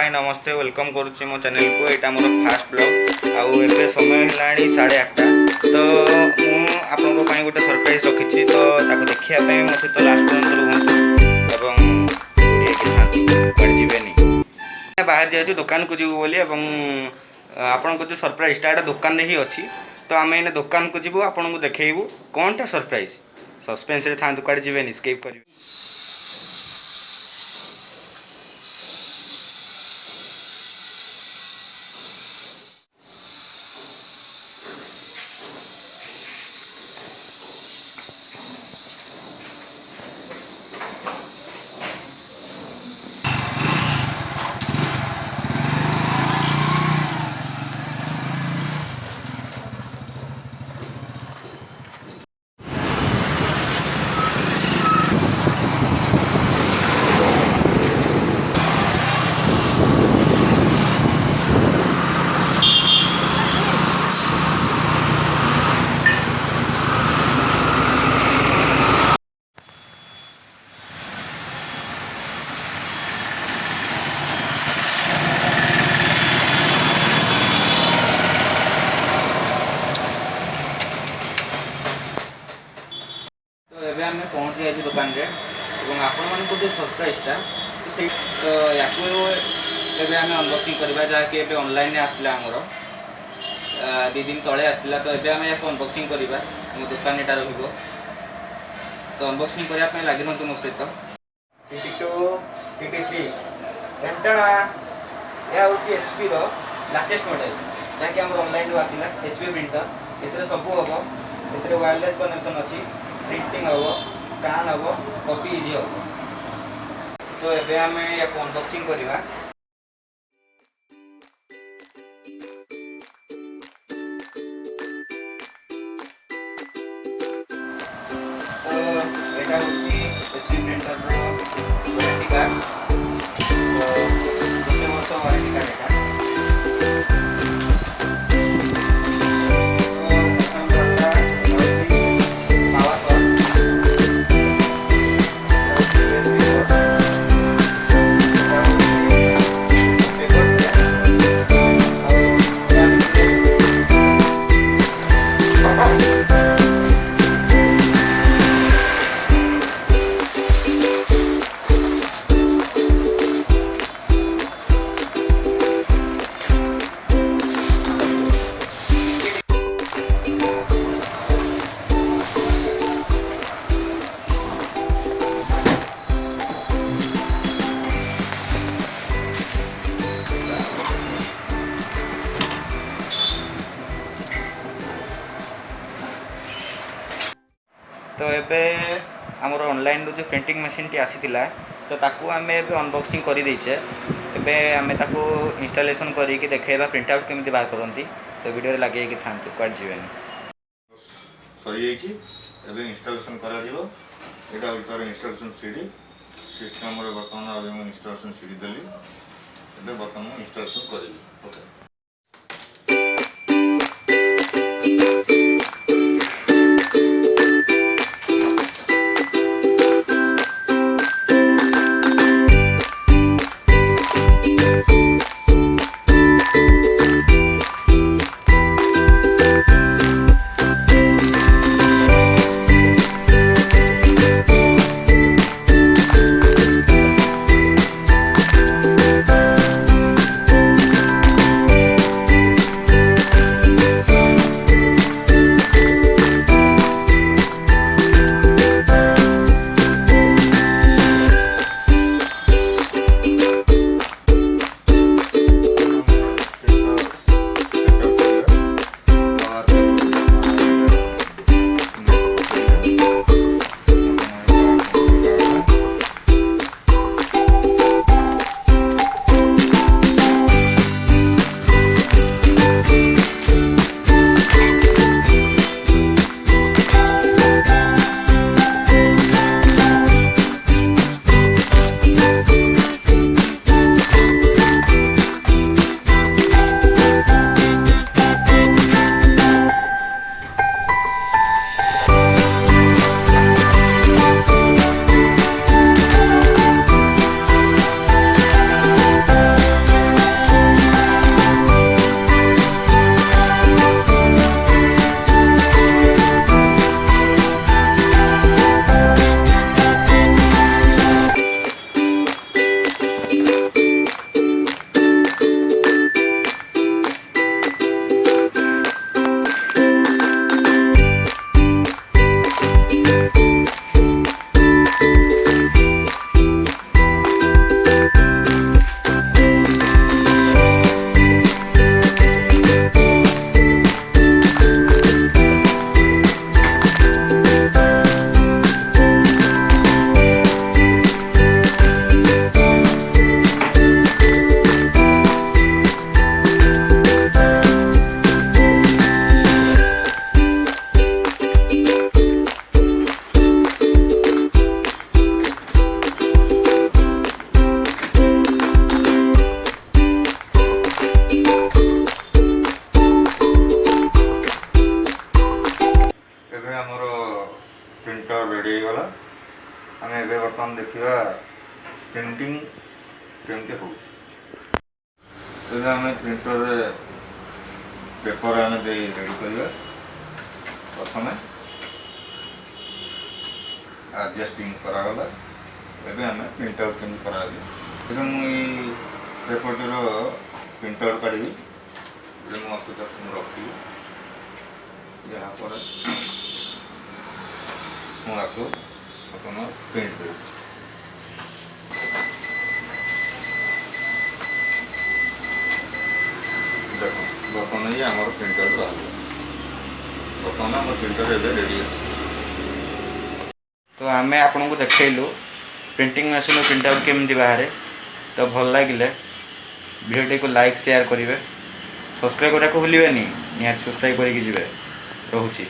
हाय नमस्ते वेलकम करुच्ची मो चैनल को यहाँ मोर फास्ट ब्लॉग आउ ए समय है 8:30 तो मुझे गोटे सरप्राइज रखी तो देखापी मो सहित लास्ट पर्यटन रुहतु बाहर जाऊँ दुकान को जीव बोली आपन को जो सरप्राइजटा यहाँ दुकान ही अच्छी तो आम एने दुकान को जीवु आपन को देखू कौनटा सरप्राइज सस्पेन्स था कड़े जीवे स्केप करेंगे। आम पहुँची जाइए दुकान रे आपण जो सरप्राइजटा तो या आम अनबॉक्सिंग करवा जहाँकि ऑनलाइन आसला आमर 2 दिन तले आसला तो ये आम या अनबॉक्सिंग करवा आम दुकान यहाँ रही तो अनबॉक्सिंग करने लगे मो सहित TT2 TT3 एंटना यह हूँ HP लाटेस्ट मॉडल जहाँकि आम ऑनलाइन आसला HP प्रिंटर ए सब हम ए वायरलेस कनेक्शन अच्छी प्रिंटिंग हम स्कान हम कॉपी इजी हम तो ये आम या अनबॉक्सिंग करवा। तो यहाँ हूँ HP प्रिंटर वारंटी कार्ड तो 2 वर्ष वारंटी कार्ड तो ये आमर ऑनलाइन जो प्रिंटिंग मशीन टी आसी तो ताकू आम अनबॉक्सिंग कर देचे एवं आम ताकू इंस्टॉलेशन करके देखा प्रिंट आउट केमी बाहर करती तो वीडियो लगे था कल जीवन सरी इंस्टॉलेशन करा यहाँ हूँ तार इंस्टॉलेशन सीडी सिस्टम बर्तमान इंस्टॉलेशन सीडी देली बर्तमान इंस्टॉलेशन करी ओके। ବର୍ତ୍ତମାନ ଦେଖିବା ପ୍ରିଣ୍ଟିଂ କେମିତି ହେଉଛି। ତେବେ ଆମେ ପ୍ରିଣ୍ଟରରେ ପେପର ଆମେ ଦେଇ ରେଡ଼ି କରିବା। ପ୍ରଥମେ ଆଡ଼ଜଷ୍ଟିଂ କରାଗଲା। ଏବେ ଆମେ ପ୍ରିଣ୍ଟ ଆଉଟ୍ କେମିତି କରାଯିବ। ଏବେ ମୁଁ ଏଇ ପେପରଟିର ପ୍ରିଣ୍ଟ ଆଉଟ୍ କାଢ଼ିବି। ଏବେ ମୁଁ ଆକୁ ଜଷ୍ଟ ରଖିବି। ଯାହାପରେ ମୁଁ ଆକୁ ଆପଣ ପ୍ରିଣ୍ଟ ଦେଉଛି। ଦେଖ ବର୍ତ୍ତମାନ ଇଏ ଆମର ପ୍ରିଣ୍ଟ ଆଉଟ୍ ବାହାରିବ। ବର୍ତ୍ତମାନ ଆମର ପ୍ରିଣ୍ଟର ଏବେ ରେଡ଼ି ଅଛି। ତ ଆମେ ଆପଣଙ୍କୁ ଦେଖେଇଲୁ ପ୍ରିଣ୍ଟିଂ ମେସିନ୍ ପ୍ରିଣ୍ଟ ଆଉଟ୍ କେମିତି ବାହାରେ। ତ ଭଲ ଲାଗିଲେ ଭିଡ଼ିଓଟିକୁ ଲାଇକ୍ ସେୟାର କରିବେ, ସବସ୍କ୍ରାଇବ୍ କରିବାକୁ ଭୁଲିବେନି। ନିହାତି ସବସ୍କ୍ରାଇବ୍ କରିକି ଯିବେ। ରହୁଛି।